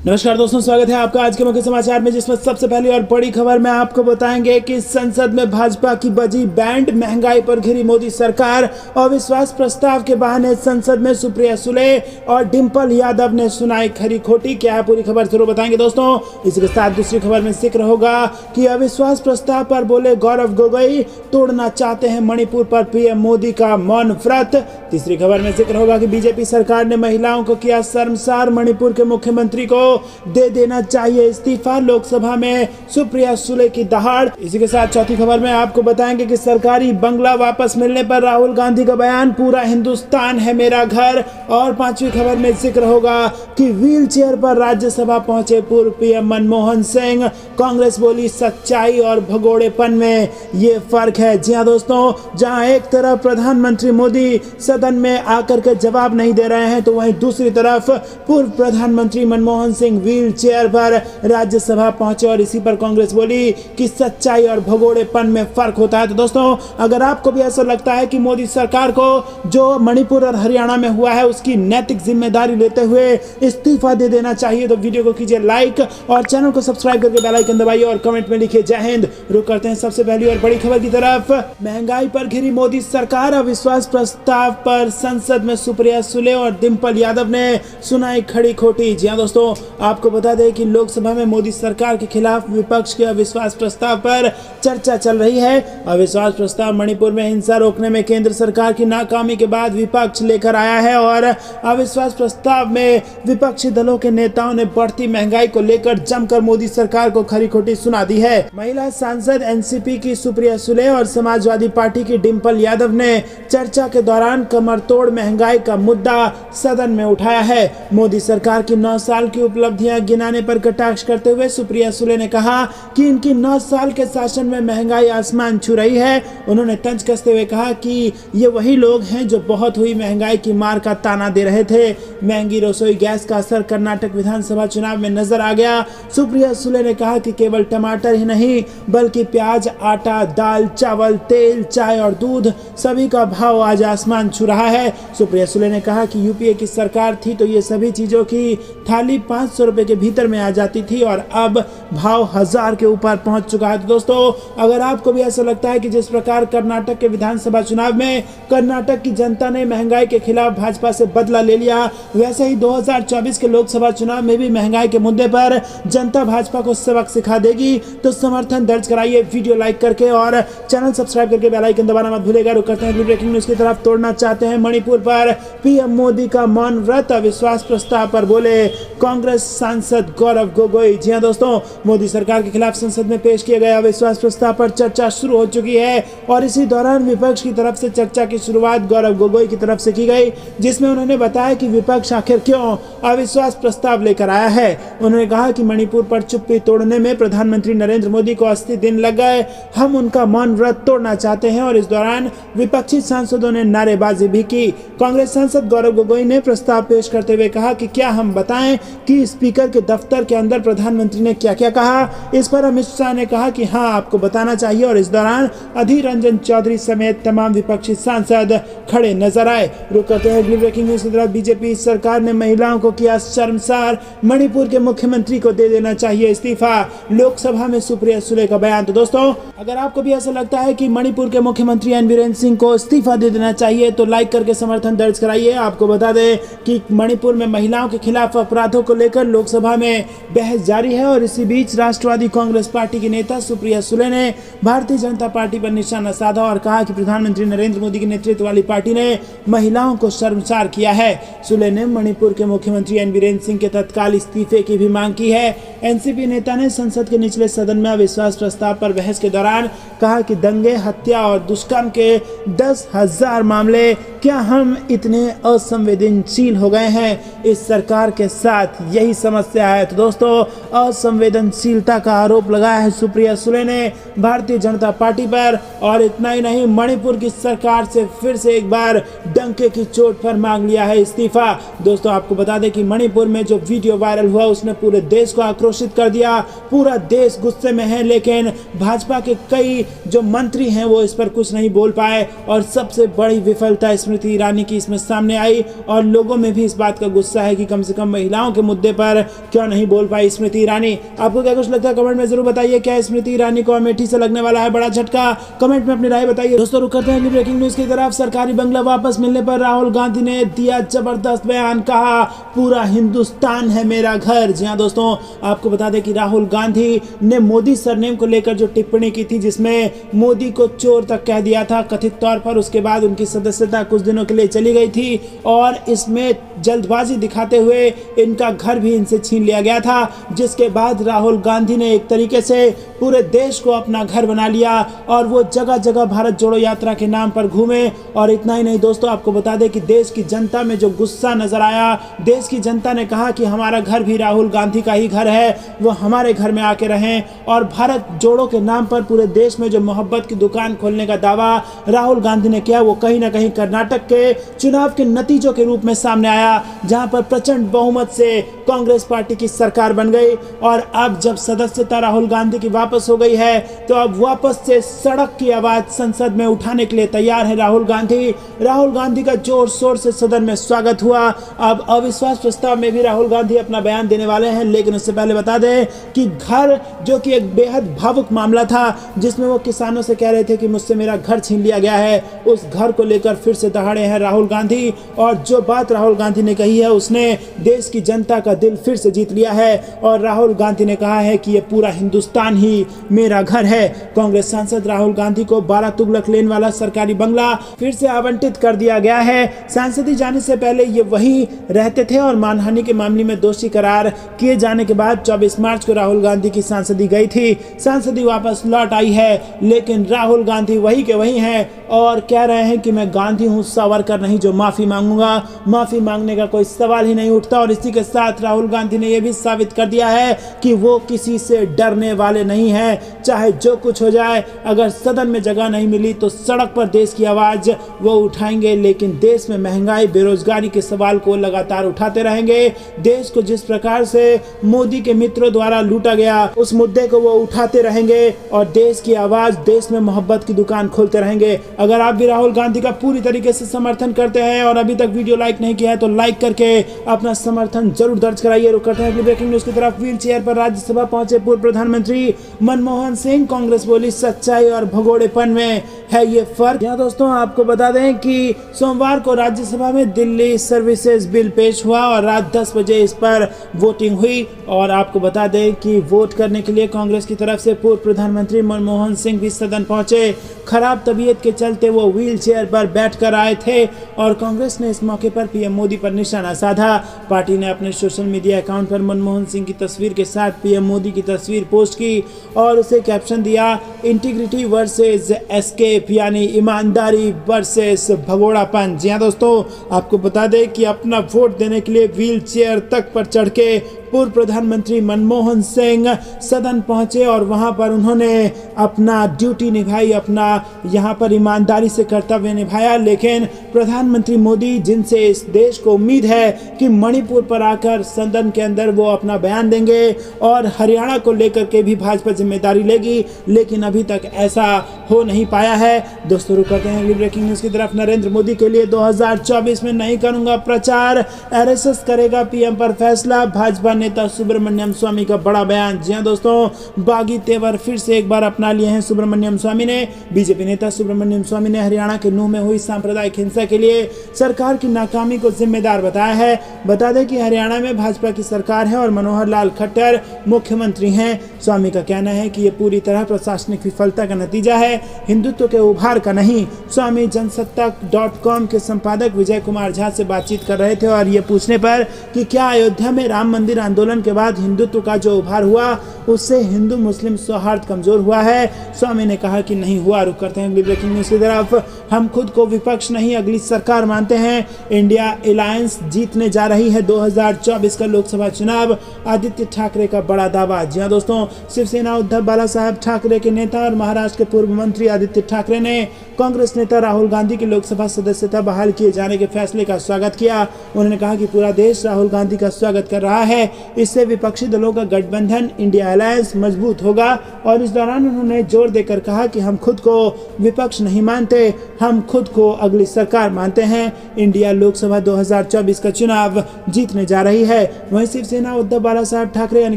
नमस्कार दोस्तों, स्वागत है आपका आज के मुख्य समाचार में, जिसमें सबसे पहली और बड़ी खबर में आपको बताएंगे कि संसद में भाजपा की बजी बैंड, महंगाई पर घिरी मोदी सरकार। अविश्वास प्रस्ताव के बहाने संसद में सुप्रिया सुले और डिंपल यादव ने सुनाई खरी खोटी। क्या है पूरी खबर, जरूर बताएंगे दोस्तों। इसी के साथ दूसरी खबर में जिक्र होगा कि अविश्वास प्रस्ताव पर बोले गौरव गोगोई, तोड़ना चाहते हैं मणिपुर पर पीएम मोदी का मौन व्रत। तीसरी खबर में जिक्र होगा कि बीजेपी सरकार ने महिलाओं को किया शर्मसार, मणिपुर के मुख्यमंत्री को दे देना चाहिए इस्तीफा, लोकसभा में सुप्रिया सुले की दहाड़। इसी के साथ चौथी खबर में आपको बताएंगे कि सरकारी बंगला वापस मिलने पर राहुल गांधी का बयान, पूरा हिंदुस्तान है मेरा घर। और पांचवी खबर में जिक्र होगा कि व्हील चेयर पर राज्यसभा पहुंचे पूर्व पीएम मनमोहन सिंह। कांग्रेस बोली सच्चाई और भगोड़ेपन में ये फर्क है। जी हाँ दोस्तों, जहां एक तरफ प्रधानमंत्री मोदी सदन में आकर के जवाब नहीं दे रहे हैं, तो वहीं दूसरी तरफ पूर्व प्रधानमंत्री मनमोहन सिंह व्हील चेयर पर राज्यसभा पहुंचे और इसी पर कांग्रेस बोली कि सच्चाई और भगोड़ेपन में फर्क होता है। तो दोस्तों, अगर आपको भी ऐसा लगता है कि मोदी सरकार को जो मणिपुर और हरियाणा में हुआ है उसकी नैतिक जिम्मेदारी लेते हुए इस्तीफा दे देना चाहिए, तो वीडियो को कीजिए लाइक और चैनल को सब्सक्राइब करके बेल आइकन दबाइए और कमेंट में लिखिए जय हिंद। रुक करते हैं सबसे पहली और बड़ी खबर की तरफ। महंगाई पर घिरी मोदी सरकार, अविश्वास प्रस्ताव पर संसद में सुप्रिया सुले और डिंपल यादव ने सुनाई खड़ी खोटी। जी हाँ दोस्तों, आपको बता दें कि लोकसभा में मोदी सरकार के खिलाफ विपक्ष के अविश्वास प्रस्ताव पर चर्चा चल रही है। अविश्वास प्रस्ताव मणिपुर में हिंसा रोकने में केंद्र सरकार की नाकामी के बाद विपक्ष लेकर आया है और अविश्वास प्रस्ताव में विपक्षी दलों के नेताओं ने बढ़ती महंगाई को लेकर जमकर मोदी सरकार को खरी खोटी सुना दी है। महिला सांसद एनसीपी की सुप्रिया सुले और समाजवादी पार्टी की डिंपल यादव ने चर्चा के दौरान कमरतोड़ महंगाई का मुद्दा सदन में उठाया है। मोदी सरकार की 9 साल की उपलब्धियां गिनाने पर कटाक्ष करते हुए सुप्रिया सुले ने कहा कि इनकी 9 साल के शासन में महंगाई आसमान छू रही है। उन्होंने तंज कसते हुए कहा कि ये वही लोग हैं जो बहुत हुई महंगाई की मार का ताना दे रहे थे। महंगी रसोई गैस का असर कर्नाटक विधानसभा चुनाव में नजर आ गया। सुप्रिया सुले ने कहा कि केवल टमाटर ही नहीं बल्कि प्याज, आटा, दाल, चावल, तेल, चाय और दूध सभी का भाव आज आसमान छू रहा है। सुप्रिया सुले ने कहा कि यूपीए की सरकार थी तो ये सभी चीजों की थाली 500 रुपए के भीतर में आ जाती थी और अब भाव 1000 के ऊपर पहुंच चुका है। तो दोस्तों, अगर आपको भी ऐसा लगता है कि जिस प्रकार कर्नाटक के विधानसभा चुनाव में कर्नाटक की जनता ने महंगाई के खिलाफ भाजपा से बदला ले लिया, वैसे ही 2024 के लोकसभा चुनाव में भी महंगाई के मुद्दे पर जनता भाजपा को सबक सिखा देगी, तो समर्थन दर्ज कराइए वीडियो लाइक करके और चैनल सब्सक्राइब करके बेल आइकन दबाना मत भूलिएगा। रुक करते हैं ब्रेकिंग न्यूज की तरफ। तोड़ना चाहते हैं मणिपुर पर पीएम मोदी का मौन व्रत, अविश्वास प्रस्ताव पर बोले कांग्रेस सांसद गौरव गोगोई। जी हाँ दोस्तों, मोदी सरकार के खिलाफ संसद में पेश किए गए अविश्वास प्रस्ताव पर चर्चा शुरू हो चुकी है और इसी दौरान विपक्ष की तरफ से चर्चा की शुरुआत गौरव गोगोई की तरफ से की गई, जिसमें उन्होंने बताया कि विपक्ष आखिर क्यों अविश्वास प्रस्ताव लेकर आया है। उन्होंने कहा कि मणिपुर पर चुप्पी तोड़ने में प्रधानमंत्री नरेंद्र मोदी को 80 दिन लग गए, हम उनका मौन व्रत तोड़ना चाहते हैं और इस दौरान विपक्षी सांसदों ने नारेबाजी भी की। कांग्रेस सांसद गौरव गोगोई ने प्रस्ताव पेश करते हुए कहा कि क्या हम बताएं कि स्पीकर के दफ्तर के अंदर प्रधानमंत्री ने क्या क्या कहा। इस पर अमित शाह ने कहा कि हाँ, आपको बताना चाहिए और इस दौरान अधीर रंजन चौधरी समेत तमाम विपक्षी सांसद खड़े नजर आए। रुक करते हैं ब्रेकिंग न्यूज की तरफ। बीजेपी सरकार ने महिलाओं को किया शर्मसार, मणिपुर के मुख्यमंत्री को दे देना चाहिए इस्तीफा, लोकसभा में सुप्रिया सुले का बयान। तो दोस्तों, अगर आपको भी ऐसा लगता है कि मणिपुर के मुख्यमंत्री एन बीरेन सिंह को इस्तीफा दे देना चाहिए, तो लाइक करके समर्थन दर्ज कराइए। आपको बता दें कि मणिपुर में महिलाओं के खिलाफ अपराधों को लेकर लोकसभा में बहस जारी है और इसी बीच राष्ट्रवादी कांग्रेस पार्टी की नेता सुप्रिया सुले ने भारतीय जनता पार्टी पर निशाना साधा और कहा कि प्रधानमंत्री नरेंद्र मोदी के नेतृत्व वाली पार्टी ने महिलाओं को शर्मसार किया है। सुले ने मणिपुर के मुख्यमंत्री एन बीरेन सिंह के तत्काल इस्तीफे की भी मांग की है। एनसीपी नेता ने संसद के निचले सदन में अविश्वास प्रस्ताव पर बहस के दौरान कहा कि दंगे, हत्या और दुष्कर्म के 10,000 मामले, क्या हम इतने असंवेदनशील हो गए हैं? इस सरकार के साथ यही समस्या है। तो दोस्तों, असंवेदनशीलता का आरोप लगाया है सुप्रिया सुले ने भारतीय जनता पार्टी पर और इतना ही नहीं, मणिपुर की सरकार से फिर से एक बार डंके की चोट पर मांग लिया है इस्तीफा। दोस्तों, आपको बता दें कि मणिपुर में जो वीडियो वायरल हुआ उसने पूरे देश को आक्रोशित कर दिया। पूरा देश गुस्से में है, लेकिन भाजपा के कई जो मंत्री हैं वो इस पर कुछ नहीं बोल पाए और सबसे बड़ी विफलता इसमें स्मृति ईरानी की इसमें सामने आई और लोगों में भी इस बात का गुस्सा है कि कम से कम महिलाओं के मुद्दे पर क्यों नहीं बोल पाई स्मृति ईरानी। आपको क्या कुछ लगता है कमेंट में जरूर बताइए। क्या स्मृति ईरानी को अमेठी से लगने वाला है बड़ा झटका? कमेंट में अपनी राय बताइए। दोस्तों रुक करते हैं अगली ब्रेकिंग न्यूज की तरफ। सरकारी बंगला वापस मिलने पर राहुल गांधी ने दिया जबरदस्त बयान, कहा पूरा हिंदुस्तान है मेरा घर। जी हाँ दोस्तों, आपको बता दें कि राहुल गांधी ने मोदी सरनेम को लेकर जो टिप्पणी की थी, जिसमें मोदी को चोर तक कह दिया था कथित तौर पर, उसके बाद उनकी सदस्यता कुछ दिनों के लिए चली गई थी और इसमें जल्दबाजी दिखाते हुए इनका घर भी इनसे छीन लिया गया था, जिसके बाद राहुल गांधी ने एक तरीके से पूरे देश को अपना घर बना लिया और वो जगह जगह भारत जोड़ो यात्रा के नाम पर घूमे। और इतना ही नहीं दोस्तों, आपको बता दें कि देश की जनता में जो गुस्सा नजर आया, देश की जनता ने कहा कि हमारा घर भी राहुल गांधी का ही घर है, वो हमारे घर में आके रहें। और भारत जोड़ो के नाम पर पूरे देश में जो मोहब्बत की दुकान खोलने का दावा राहुल गांधी ने किया, वो कहीं ना कहीं कर्नाटक के चुनाव के नतीजों के रूप में सामने आया, जहां पर प्रचंड बहुमत से कांग्रेस पार्टी की सरकार बन गई। और अब जब सदस्यता राहुल गांधी की वापस हो गई है, तो अब वापस से सड़क की आवाज संसद में उठाने के लिए तैयार है राहुल गांधी। राहुल गांधी का जोर शोर से सदन में स्वागत हुआ। अब अविश्वास प्रस्ताव में भी राहुल गांधी अपना बयान देने वाले हैं, लेकिन उससे पहले बता दें कि घर, जो कि एक बेहद भावुक मामला था, जिसमें वो किसानों से कह रहे थे कि मुझसे मेरा घर छीन लिया गया है, उस घर को लेकर फिर से दहाड़े हैं राहुल गांधी। और जो बात राहुल गांधी ने कही है, उसने देश की जनता का दिल फिर से जीत लिया है और राहुल गांधी ने कहा है कि ये पूरा हिंदुस्तान ही मेरा घर है। कांग्रेस सांसद राहुल गांधी को 12 तुगलक लेन वाला सरकारी बंगला फिर से आवंटित कर दिया गया है। सांसदी जाने से पहले ये वहीं रहते थे और मानहानि के मामले में दोषी करार किए जाने के बाद 24 मार्च को राहुल गांधी की सांसदी गई थी। सांसदी वापस लौट आई है, लेकिन राहुल गांधी वही के वही हैं और कह रहे हैं कि मैं गांधी हूं, सावरकर नहीं जो माफी मांगूंगा। माफी मांगने का कोई सवाल ही नहीं उठता। और इसी के साथ राहुल गांधी ने यह भी साबित कर दिया है कि वो किसी से डरने वाले नहीं हैं, चाहे जो कुछ हो जाए। अगर सदन में जगह नहीं मिली तो सड़क पर देश की आवाज वो उठाएंगे, लेकिन देश में महंगाई, बेरोजगारी के सवाल को लगातार उठाते रहेंगे। देश को जिस प्रकार से मोदी के मित्रों द्वारा लूटा गया, उस मुद्दे को वो उठाते रहेंगे और देश की आवाज, देश में मोहब्बत की दुकान खोलते रहेंगे। अगर आप भी राहुल गांधी का पूरी तरीके से समर्थन करते हैं और अभी तक वीडियो लाइक नहीं किया है तो लाइक करके अपना समर्थन जरूर दर्ज कराइए। रुक करते हैं अगली ब्रेकिंग न्यूज की तरफ। व्हील चेयर पर राज्यसभा पहुंचे पूर्व प्रधानमंत्री मनमोहन सिंह। कांग्रेस बोली सच्चाई और भगोड़ेपन में है ये फर्क। यहाँ दोस्तों आपको बता दें कि सोमवार को राज्यसभा में दिल्ली सर्विसेज बिल पेश हुआ और रात 10 बजे इस पर वोटिंग हुई। और आपको बता दें कि वोट करने के लिए कांग्रेस की तरफ से पूर्व प्रधानमंत्री मनमोहन सिंह भी सदन पहुंचे। खराब तबीयत के चलते वो व्हील चेयर पर बैठकर आए थे और कांग्रेस ने इस मौके पर पीएम मोदी पर निशाना साधा। पार्टी ने अपने सोशल मीडिया अकाउंट पर मनमोहन सिंह की तस्वीर के साथ पीएम मोदी की तस्वीर पोस्ट की और उसे कैप्शन दिया, इंटीग्रिटी वर्सेस एस्केप, यानी ईमानदारी वर्सेस भगोड़ापन। जी हाँ दोस्तों, आपको बता दें कि अपना वोट देने के लिए व्हील चेयर तक पर चढ़ के पूर्व प्रधानमंत्री मनमोहन सिंह सदन पहुंचे और वहां पर उन्होंने अपना ड्यूटी निभाई, अपना यहां पर ईमानदारी से कर्तव्य निभाया। लेकिन प्रधानमंत्री मोदी, जिनसे इस देश को उम्मीद है कि मणिपुर पर आकर सदन के अंदर वो अपना बयान देंगे और हरियाणा को लेकर के भी भाजपा जिम्मेदारी लेगी, लेकिन अभी तक ऐसा हो नहीं पाया है। दोस्तों रुक करते हैं अगली ब्रेकिंग न्यूज की तरफ। नरेंद्र मोदी के लिए 2024 में नहीं करूंगा प्रचार, आरएसएस करेगा पीएम पर फैसला। भाजपा नेता सुब्रमण्यम स्वामी का बड़ा बयान। जी हां दोस्तों, बागी तेवर फिर से एक बार अपना लिए हैं सुब्रमण्यम स्वामी ने। बीजेपी नेता सुब्रमण्यम स्वामी ने हरियाणा के नूंह में हुई सांप्रदायिक हिंसा के लिए सरकार की नाकामी को जिम्मेदार बताया है। बता दें कि हरियाणा में भाजपा की सरकार है और मनोहर लाल खट्टर मुख्यमंत्री हैं। स्वामी का कहना है कि यह पूरी तरह प्रशासनिक विफलता का नतीजा है, हिंदुत्व के उभार का नहीं। स्वामी जनसत्ता.com के संपादक विजय कुमार झा से बातचीत कर रहे थे और ये पूछने पर कि क्या अयोध्या में राम मंदिर आंदोलन के बाद हिंदुत्व का जो उभार हुआ उससे हिंदू मुस्लिम सौहार्द कमजोर हुआ है, स्वामी ने कहा कि नहीं हुआ। रुक करते हैं अगली ब्रेकिंग न्यूज की तरफ। हम खुद को विपक्ष नहीं अगली सरकार मानते हैं। इंडिया अलायंस जीतने जा रही है 2024 का लोकसभा चुनाव, आदित्य ठाकरे का बड़ा दावा। जी हां दोस्तों, शिवसेना उद्धव बाला साहब ठाकरे के नेता और महाराष्ट्र के पूर्व मंत्री आदित्य ठाकरे ने कांग्रेस नेता राहुल गांधी की लोकसभा सदस्यता बहाल किए जाने के फैसले का स्वागत किया। उन्होंने कहा कि पूरा देश राहुल गांधी का स्वागत कर रहा है। इससे विपक्षी दलों का गठबंधन इंडिया अलायंस मजबूत होगा। और इस दौरान उन्होंने जोर देकर कहा कि हम खुद को विपक्ष नहीं मानते, हम खुद को अगली सरकार मानते हैं। इंडिया लोकसभा 2024 का चुनाव जीतने जा रही है। वहीं शिवसेना उद्धव बालासाहेब ठाकरे यानी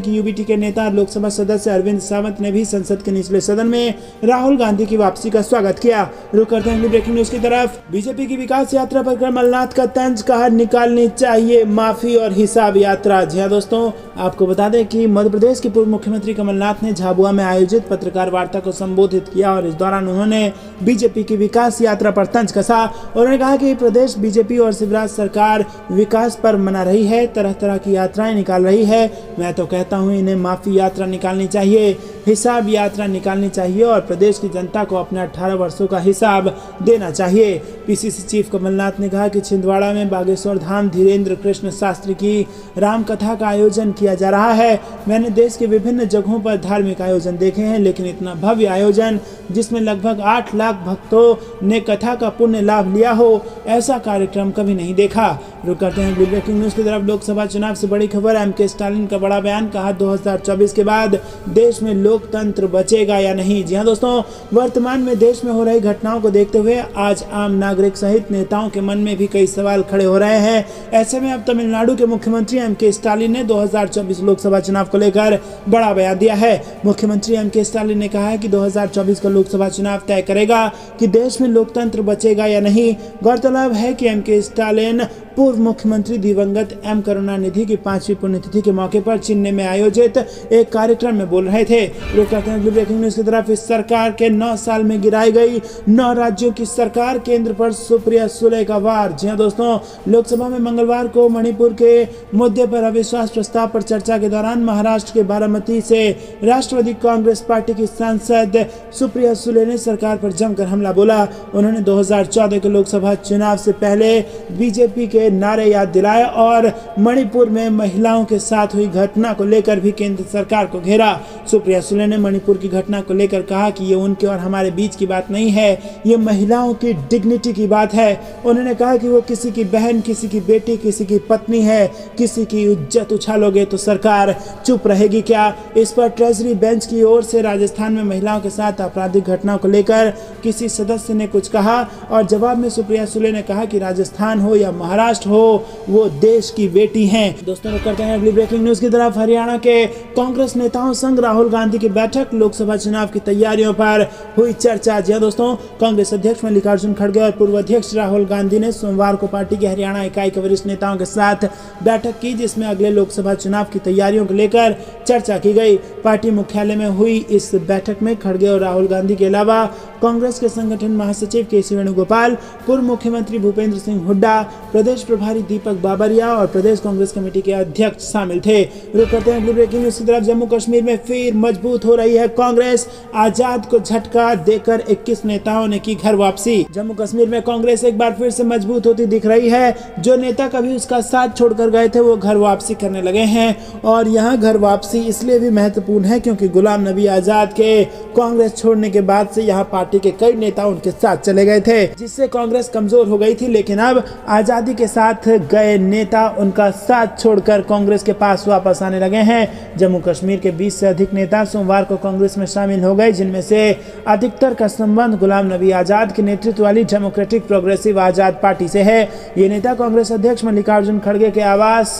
कि यूबीटी के नेता लोकसभा सदस्य अरविंद सावंत ने भी संसद के निचले सदन में राहुल गांधी की वापसी का स्वागत किया। रुक करते हैं ब्रेकिंग न्यूज की तरफ। बीजेपी की विकास यात्रा पर कमलनाथ का तंज, कहा निकालनी चाहिए माफी और हिसाब यात्रा। जी हाँ दोस्तों, आपको बता दें कि मध्य प्रदेश के पूर्व मुख्यमंत्री कमलनाथ ने झाबुआ में आयोजित पत्रकार वार्ता को संबोधित किया और इस दौरान उन्होंने बीजेपी की विकास यात्रा पर तंज कसा। उन्होंने कहा कि प्रदेश बीजेपी और शिवराज सरकार विकास पर मना रही है, तरह तरह की यात्राएं निकाल रही है। मैं तो कहता हूं इन्हें माफी यात्रा निकालनी चाहिए, हिसाब यात्रा निकालनी चाहिए और प्रदेश की जनता को अपने 18 वर्षों का हिसाब देना चाहिए। पीसीसी चीफ कमलनाथ ने कहा कि छिंदवाड़ा में बागेश्वर धाम धीरेन्द्र कृष्ण शास्त्री की रामकथा का आयोजन किया जा रहा है। मैंने देश के विभिन्न जगहों पर धार्मिक आयोजन देखे हैं, लेकिन इतना भव्य आयोजन जिसमें लगभग 8 लाख भक्तों ने कथा का पुण्य लाभ लिया हो, ऐसा कार्यक्रम कभी नहीं देखा। रुक करते हैं ब्रेकिंग न्यूज की तरफ। लोकसभा चुनाव से बड़ी खबर, एमके स्टालिन का बड़ा बयान, कहा 2024 के बाद देश में लोकतंत्र बचेगा या नहीं। जी हाँ दोस्तों, वर्तमान में देश में हो रही घटनाओं को देखते हुए आज आम नागरिक सहित नेताओं के मन में भी कई सवाल खड़े हो रहे हैं। ऐसे में अब तमिलनाडु के मुख्यमंत्री एमके स्टालिन ने 2024 लोकसभा चुनाव को लेकर बड़ा बयान दिया है। मुख्यमंत्री एमके स्टालिन ने कहा है कि 2024 का लोकसभा चुनाव तय करेगा कि देश में लोकतंत्र बचेगा या नहीं। गौरतलब है कि एमके स्टालिन पूर्व मुख्यमंत्री दिवंगत एम करुणानिधि की 5वीं पुण्यतिथि के मौके पर चेन्नई में आयोजित एक कार्यक्रम में बोल रहे थे। रुक करते हैं ब्रेकिंग न्यूज की तरफ। इस सरकार के 9 साल में गिराई गई 9 राज्यों की सरकार, केंद्र पर सुप्रिया सुले का वार। जी हाँ दोस्तों, लोकसभा में मंगलवार को मणिपुर के मुद्दे पर अविश्वास प्रस्ताव पर चर्चा के दौरान महाराष्ट्र के बारामती से राष्ट्रवादी कांग्रेस पार्टी की सांसद सुप्रिया सुले ने सरकार पर जमकर हमला बोला। उन्होंने 2014 के लोकसभा चुनाव से पहले बीजेपी के नारे याद दिलाए और मणिपुर में महिलाओं के साथ हुई घटना को लेकर भी केंद्र सरकार को घेरा। सुप्रिया सुले ने मणिपुर की घटना को लेकर कहा कि ये उनके और हमारे बीच की बात नहीं है, ये महिलाओं की डिग्निटी की बात है। उन्होंने कहा कि वो किसी की बहन, किसी की बेटी, किसी की पत्नी है, किसी की इज्जत उछालोगे तो सरकार चुप रहेगी क्या। इस पर ट्रेजरी बेंच की ओर से राजस्थान में महिलाओं के साथ आपराधिक घटनाओं को लेकर किसी सदस्य ने कुछ कहा और जवाब में सुप्रिया सुले ने कहा कि राजस्थान हो या महाराष्ट्र हो, वो देश की बेटी हैं। दोस्तों करते हैं अगली ब्रेकिंग न्यूज की तरफ। हरियाणा के कांग्रेस नेताओं संग राहुल गांधी की बैठक, लोकसभा चुनाव की तैयारियों पर हुई चर्चा। जी दोस्तों, कांग्रेस अध्यक्ष मल्लिकार्जुन खड़गे और पूर्व अध्यक्ष राहुल गांधी ने सोमवार को पार्टी के हरियाणा इकाई के वरिष्ठ नेताओं के साथ बैठक की, जिसमें अगले लोकसभा चुनाव की तैयारियों को लेकर चर्चा की गई। पार्टी मुख्यालय में हुई इस बैठक में खड़गे और राहुल गांधी के अलावा कांग्रेस के संगठन महासचिव केसी वेणुगोपाल, पूर्व मुख्यमंत्री भूपेंद्र सिंह हुड्डा, प्रदेश प्रभारी दीपक बाबरिया और प्रदेश कांग्रेस कमेटी के अध्यक्ष शामिल थे। रुक करते हैं अगली ब्रेकिंग न्यूज की तरफ। जम्मू कश्मीर में फिर मजबूत हो रही है कांग्रेस, आजाद को झटका देकर 21 नेताओं ने की घर वापसी। जम्मू कश्मीर में कांग्रेस एक बार फिर से मजबूत होती दिख रही है। जो नेता कभी उसका साथ छोड़कर गए थे वो घर वापसी करने लगे हैं और यहाँ घर वापसी इसलिए भी महत्वपूर्ण है क्योंकि गुलाम नबी आजाद के कांग्रेस छोड़ने के बाद से यहाँ पार्टी के कई नेता उनके साथ चले गए थे, जिससे कांग्रेस कमजोर हो गई थी। लेकिन अब आजादी के साथ गए नेता उनका साथ छोड़कर कांग्रेस के पास वापस आने लगे हैं। जम्मू कश्मीर के 20 से अधिक नेता सोमवार को कांग्रेस में शामिल हो गए, जिनमें से अधिकतर का संबंध गुलाम नबी आजाद के नेतृत्व वाली डेमोक्रेटिक प्रोग्रेसिव आजाद पार्टी से है। ये नेता कांग्रेस अध्यक्ष मल्लिकार्जुन खड़गे के आवास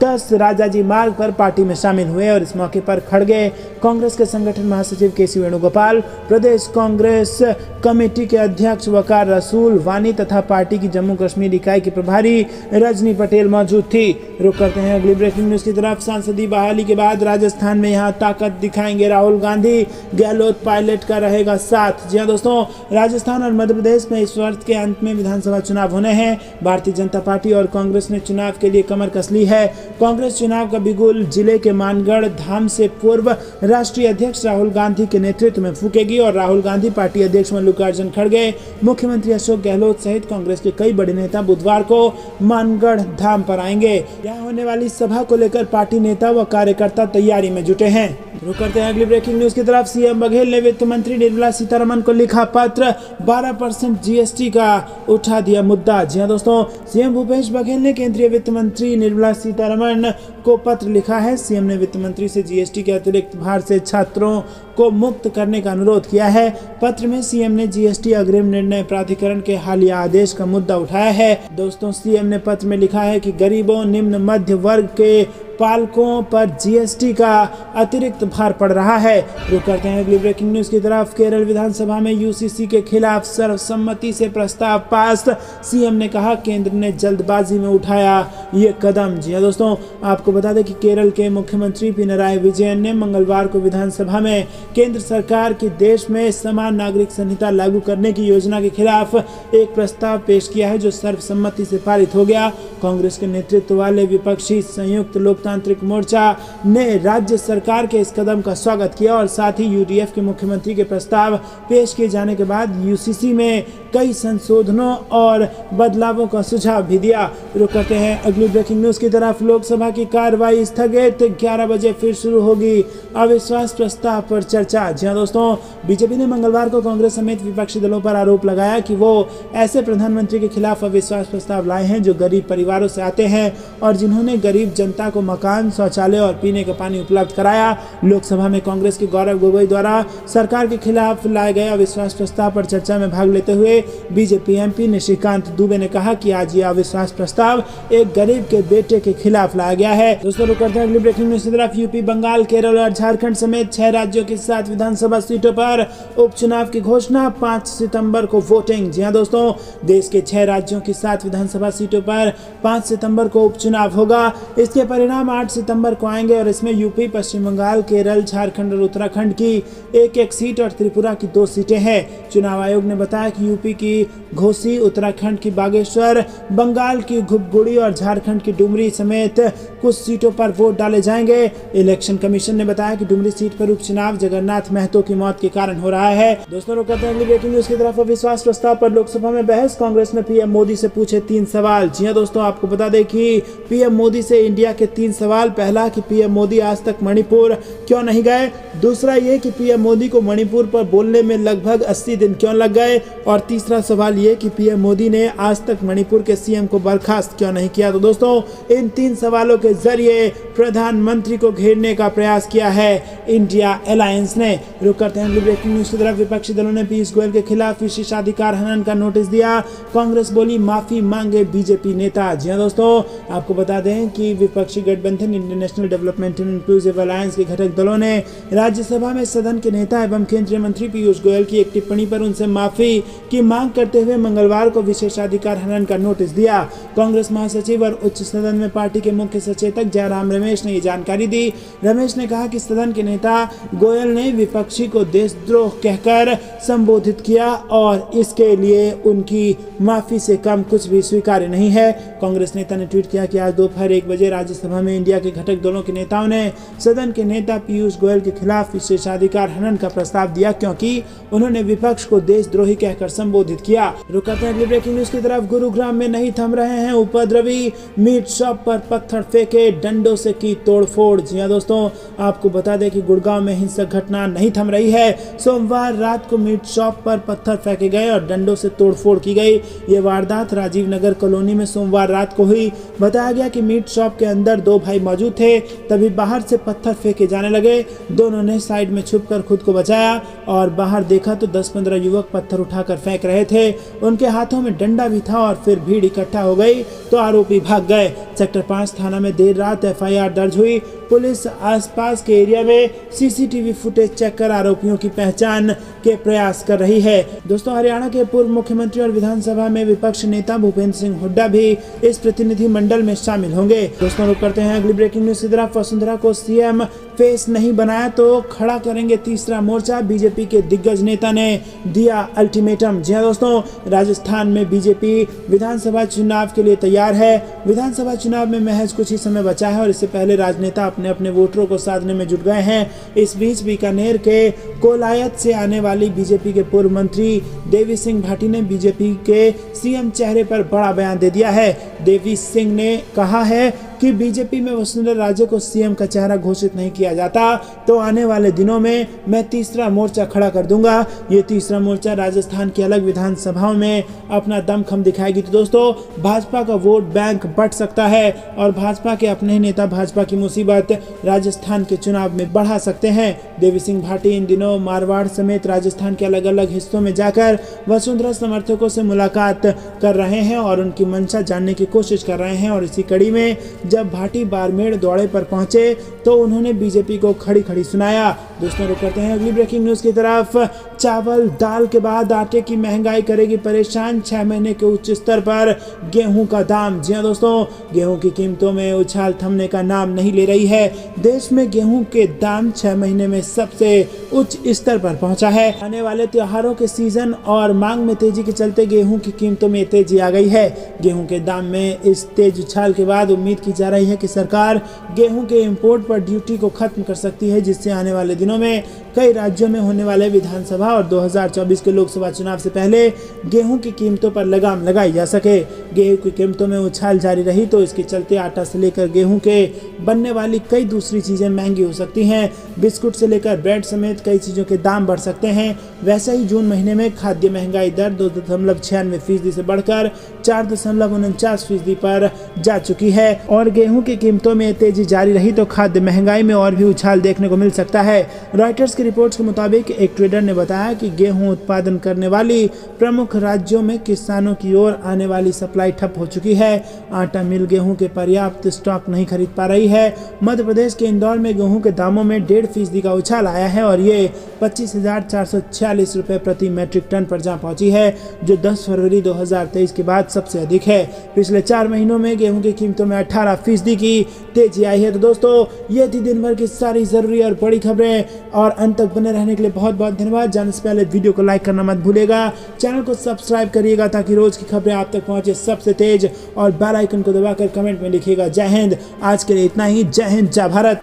10 राजाजी मार्ग पर पार्टी में शामिल हुए और इस मौके पर खड़गे कांग्रेस के संगठन महासचिव केसी वेणुगोपाल, प्रदेश कांग्रेस कमेटी के अध्यक्ष वकार रसूल वानी तथा पार्टी की जम्मू कश्मीर इकाई की प्रभारी रजनी पटेल मौजूद थी। रुक करते हैं अगली ब्रेकिंग न्यूज की तरफ। सांसदीय बहाली के बाद राजस्थान में यहां ताकत दिखाएंगे राहुल गांधी, गहलोत पायलट का रहेगा साथ। जी हां दोस्तों, राजस्थान और मध्य प्रदेश में इस वर्ष के अंत में विधानसभा चुनाव होने हैं। भारतीय जनता पार्टी और कांग्रेस ने चुनाव के लिए कमर कस ली है। कांग्रेस चुनाव का बिगुल जिले के मानगढ़ धाम से पूर्व राष्ट्रीय अध्यक्ष राहुल गांधी के नेतृत्व में फूकेगी और राहुल गांधी पार्टी अध्यक्ष मल्लिकार्जुन खड़गे, मुख्यमंत्री अशोक गहलोत सहित कांग्रेस के कई बड़े नेता बुधवार को मानगढ़ धाम पर आएंगे। यहाँ होने वाली सभा को लेकर पार्टी नेता व कार्यकर्ता तैयारी में जुटे हैं। रुक करते हैं अगली ब्रेकिंग न्यूज की तरफ। सीएम बघेल ने वित्त मंत्री निर्मला सीतारमण को लिखा पत्र, 12% जीएसटी का उठा दिया मुद्दा। जी हां दोस्तों, सीएम भूपेश बघेल ने केंद्रीय वित्त मंत्री निर्मला सीतारमण को पत्र लिखा है। सीएम ने वित्त मंत्री से जीएसटी के अतिरिक्त भार से छात्रों को मुक्त करने का अनुरोध किया है। पत्र में सीएम ने जीएसटी अग्रिम निर्णय प्राधिकरण के हालिया आदेश का मुद्दा उठाया है। दोस्तों, सीएम ने पत्र में लिखा है कि गरीबों, निम्न मध्य वर्ग के पालकों पर जीएसटी का अतिरिक्त भार पड़ रहा है। रुक करते हैं अगली ब्रेकिंग न्यूज की तरफ। केरल विधानसभा में यूसीसी के खिलाफ सर्वसम्मति से प्रस्ताव पास। सीएम ने कहा केंद्र ने जल्दबाजी में उठाया ये कदम। जी हां दोस्तों, आपको बता दें कि केरल के मुख्यमंत्री पिनराई विजयन ने मंगलवार को विधानसभा में केंद्र सरकार की देश में समान नागरिक संहिता लागू करने की योजना के खिलाफ एक प्रस्ताव पेश किया है, जो सर्वसम्मति से पारित हो गया। कांग्रेस के नेतृत्व वाले विपक्षी संयुक्त लोकतांत्रिक मोर्चा ने राज्य सरकार के इस कदम का स्वागत किया और साथ ही यूडीएफ के मुख्यमंत्री के प्रस्ताव पेश किए जाने के बाद यूसीसी में कई संशोधनों और बदलावों का सुझाव भी दिया। रुक करते हैं अगली ब्रेकिंग न्यूज की तरफ। लोकसभा की कार्रवाई स्थगित, 11 बजे फिर शुरू होगी अविश्वास प्रस्ताव पर चर्चा। जी हां दोस्तों, बीजेपी ने मंगलवार को कांग्रेस समेत विपक्षी दलों पर आरोप लगाया कि वो ऐसे प्रधानमंत्री के खिलाफ अविश्वास प्रस्ताव लाए हैं जो गरीब परिवारों से आते हैं और जिन्होंने गरीब जनता को मकान, शौचालय और पीने का पानी उपलब्ध कराया। लोकसभा में कांग्रेस के गौरव गोगोई द्वारा सरकार के खिलाफ लाए गए अविश्वास प्रस्ताव पर चर्चा में भाग लेते हुए बीजेपी एमपी निशिकांत दुबे ने कहा कि आज यह अविश्वास प्रस्ताव एक गरीब के बेटे के खिलाफ लाया गया है। दोस्तों, रुक करते हैं अगली ब्रेकिंग न्यूज की तरफ। यूपी, बंगाल, केरल और झारखंड समेत 6 राज्यों की 7 विधानसभा सीटों पर उपचुनाव की घोषणा, 5 सितंबर को वोटिंग। जी हां दोस्तों, देश के 6 राज्यों की 7 विधानसभा सीटों पर 5 सितंबर को उपचुनाव होगा। इसके परिणाम 8 सितंबर को आएंगे और इसमें यूपी, पश्चिम बंगाल, केरल, झारखंड और उत्तराखंड की एक सीट और त्रिपुरा की 2 सीटें हैं। चुनाव आयोग ने बताया कि यूपी की घोसी, उत्तराखंड की बागेश्वर, बंगाल की धूपगुड़ी और झारखंड की डुमरी समेत कुछ सीटों पर वोट डाले जाएंगे। इलेक्शन कमीशन ने बताया कि डुमरी सीट पर उपचुनाव जगन्नाथ महतो की मौत के कारण हो रहा है। दोस्तों, रुक करते हैं अगली ब्रेकिंग न्यूज की तरफ। अविश्वास प्रस्ताव पर लोकसभा में बहस, कांग्रेस ने पीएम मोदी से पूछे 3 सवाल। जी हां दोस्तों, आपको बता दें कि पीएम मोदी से इंडिया के 3 सवाल। पहला कि पीएम मोदी आज तक मणिपुर क्यों नहीं गए। दूसरा ये कि पीएम मोदी को मणिपुर पर बोलने में लगभग 80 दिन क्यों लग गए। और तीसरा सवाल ये कि पीएम मोदी ने आज तक मणिपुर के सीएम को बर्खास्त क्यों नहीं किया। तो दोस्तों, इन 3 सवालों के जरिए प्रधानमंत्री को घेरने का प्रयास किया है इंडिया अलायंस ने। रुक करते हैं अगली ब्रेकिंग न्यूज की तरफ। विपक्षी दलों ने पीयूष गोयल के खिलाफ विशेषाधिकार हनन का नोटिस दिया। कांग्रेस बोली माफी मांगे बीजेपी नेता। जी हां दोस्तों, आपको बता दें कि विपक्षी गठबंधन Indian national development and inclusive alliance के घटक दलों ने राज्यसभा में सदन के नेता एवं केंद्रीय मंत्री पीयूष गोयल की एक टिप्पणी पर उनसे माफी की मांग करते हुए मंगलवार को विशेषाधिकार हनन का नोटिस दिया। कांग्रेस महासचिव और उच्च सदन में पार्टी के मुख्य सचेतक जयराम रमेश ने ये जानकारी दी। रमेश ने कहा कि सदन के नेता गोयल ने विपक्षी को देशद्रोह कहकर संबोधित किया और इसके लिए उनकी माफी से कम कुछ भी स्वीकार्य नहीं है। कांग्रेस नेता ने ट्वीट किया कि आज दोपहर 1 बजे राज्यसभा में इंडिया के घटक दलों के नेताओं ने सदन के नेता पीयूष गोयल के खिलाफ विशेषाधिकार हनन का प्रस्ताव दिया क्योंकि उन्होंने विपक्ष को देशद्रोही कहकर संबोधित किया। रुक करते हैं अगली ब्रेकिंग न्यूज की तरफ। गुरुग्राम में नहीं थम रहे हैं उपद्रवी, मीट शॉप पर पत्थर फेंके, डंडों से की तोड़फोड़। जी हां दोस्तों, आपको बता दें कि गुड़गांव में हिंसक घटना नहीं थम रही है। सोमवार रात को मीट शॉप पर पत्थर फेंके गए और डंडों से तोड़फोड़ की गई। ये वारदात राजीव नगर कॉलोनी में सोमवार रात को हुई। बताया गया कि मीट शॉप के अंदर 2 भाई मौजूद थे, तभी बाहर से पत्थर फेंके जाने लगे। दोनों ने साइड में छुपकर खुद को बचाया और बाहर देखा तो 10-15 युवक पत्थर उठाकर फेंक रहे थे। उनके हाथों में डंडा भी था और फिर भीड़ इकट्ठा हो गई तो आरोपी भाग गए। सेक्टर 5 थाना में देर रात एफआईआर दर्ज हुई। पुलिस आसपास के एरिया में सीसीटीवी फुटेज चेक कर आरोपियों की पहचान के प्रयास कर रही है। दोस्तों, हरियाणा के पूर्व मुख्यमंत्री और विधानसभा में विपक्ष नेता भूपेंद्र सिंह हुड्डा भी इस प्रतिनिधि मंडल में शामिल होंगे। दोस्तों, रुक करते हैं अगली ब्रेकिंग न्यूज की तरफ। वसुंधरा को सीएम फेस नहीं बनाया तो खड़ा करेंगे तीसरा मोर्चा, बीजेपी के दिग्गज नेता ने दिया अल्टीमेटम। जी हां दोस्तों, राजस्थान में बीजेपी विधानसभा चुनाव के लिए तैयार है। विधानसभा चुनाव में महज कुछ ही समय बचा है और इससे पहले राजनेता अपने अपने वोटरों को साधने में जुट गए हैं। इस बीच बीकानेर के कोलायत से आने वाली बीजेपी के पूर्व मंत्री देवी सिंह भाटी ने बीजेपी के सीएम चेहरे पर बड़ा बयान दे दिया है। देवी सिंह ने कहा है कि बीजेपी में वसुंधरा राजे को सीएम का चेहरा घोषित नहीं किया जाता तो आने वाले दिनों में मैं तीसरा मोर्चा खड़ा कर दूंगा। ये तीसरा मोर्चा राजस्थान की अलग विधानसभाओं में अपना दमखम दिखाएगी। तो दोस्तों, भाजपा का वोट बैंक बढ़ सकता है और भाजपा के अपने ही नेता भाजपा की मुसीबत राजस्थान के चुनाव में बढ़ा सकते हैं। देवी सिंह भाटी इन दिनों मारवाड़ समेत राजस्थान के अलग अलग हिस्सों में जाकर वसुंधरा समर्थकों से मुलाकात कर रहे हैं और उनकी मंशा जानने की कोशिश कर रहे हैं। और इसी कड़ी में जब भाटी बाड़मेर दौरे पर पहुंचे तो उन्होंने बीजेपी को खड़ी खड़ी सुनाया। दोस्तों, रुक करते हैं अगली ब्रेकिंग न्यूज की तरफ। चावल दाल के बाद आटे की महंगाई करेगी परेशान, 6 महीने के उच्च स्तर पर गेहूं का दाम। जी हां दोस्तों, गेहूं की कीमतों में उछाल थमने का नाम नहीं ले रही है। देश में गेहूं के दाम 6 महीने में सबसे उच्च स्तर पर पहुंचा है। आने वाले त्योहारों के सीजन और मांग में तेजी के चलते गेहूं की कीमतों में तेजी आ गई है। गेहूं के दाम में इस तेज उछाल के बाद उम्मीद की जा रही है कि सरकार गेहूं के इंपोर्ट पर ड्यूटी को खत्म कर सकती है, जिससे आने वाले दिनों में कई राज्यों में होने वाले विधानसभा और 2024 के लोकसभा चुनाव से पहले गेहूं की कीमतों पर लगाम लगाई जा सके। गेहूं की कीमतों में उछाल जारी रही तो इसके चलते आटा से लेकर गेहूं के बनने वाली कई दूसरी चीजें महंगी हो सकती हैं। बिस्कुट से लेकर ब्रेड समेत कई चीजों के दाम बढ़ सकते हैं। वैसे ही जून महीने में खाद्य महंगाई दर 2.96% से बढ़कर 4.49% पर जा चुकी है और गेहूं की कीमतों में तेजी जारी रही तो खाद्य महंगाई में और भी उछाल देखने को मिल सकता है। रॉयटर्स की रिपोर्ट्स के मुताबिक एक ट्रेडर ने बताया कि गेहूं उत्पादन करने वाली प्रमुख राज्यों में किसानों की ओर आने वाली सप्लाई ठप हो चुकी है। आटा मिल गेहूं के पर्याप्त स्टॉक नहीं खरीद पा रही है। मध्य प्रदेश के इंदौर में गेहूं के दामों में 1.5% का उछाल आया है और ये 25,446 रुपए प्रति मैट्रिक टन पर जा पहुंची है, जो 10 फरवरी 2023 के बाद सबसे अधिक है। पिछले 4 महीनों में गेहूं की कीमतों में 18% की तेजी आई है। तो दोस्तों, ये थी दिन भर की सारी जरूरी और बड़ी खबरें और अंत तक बने रहने के लिए बहुत बहुत धन्यवाद। जाने से पहले वीडियो को लाइक करना मत भूलिएगा, चैनल को सब्सक्राइब करिएगा ताकि रोज की खबरें आप तक पहुंचे सबसे तेज, और बेल आइकन को दबाकर कमेंट में लिखिएगा जय हिंद। आज के लिए इतना ही। जय हिंद, जय भारत।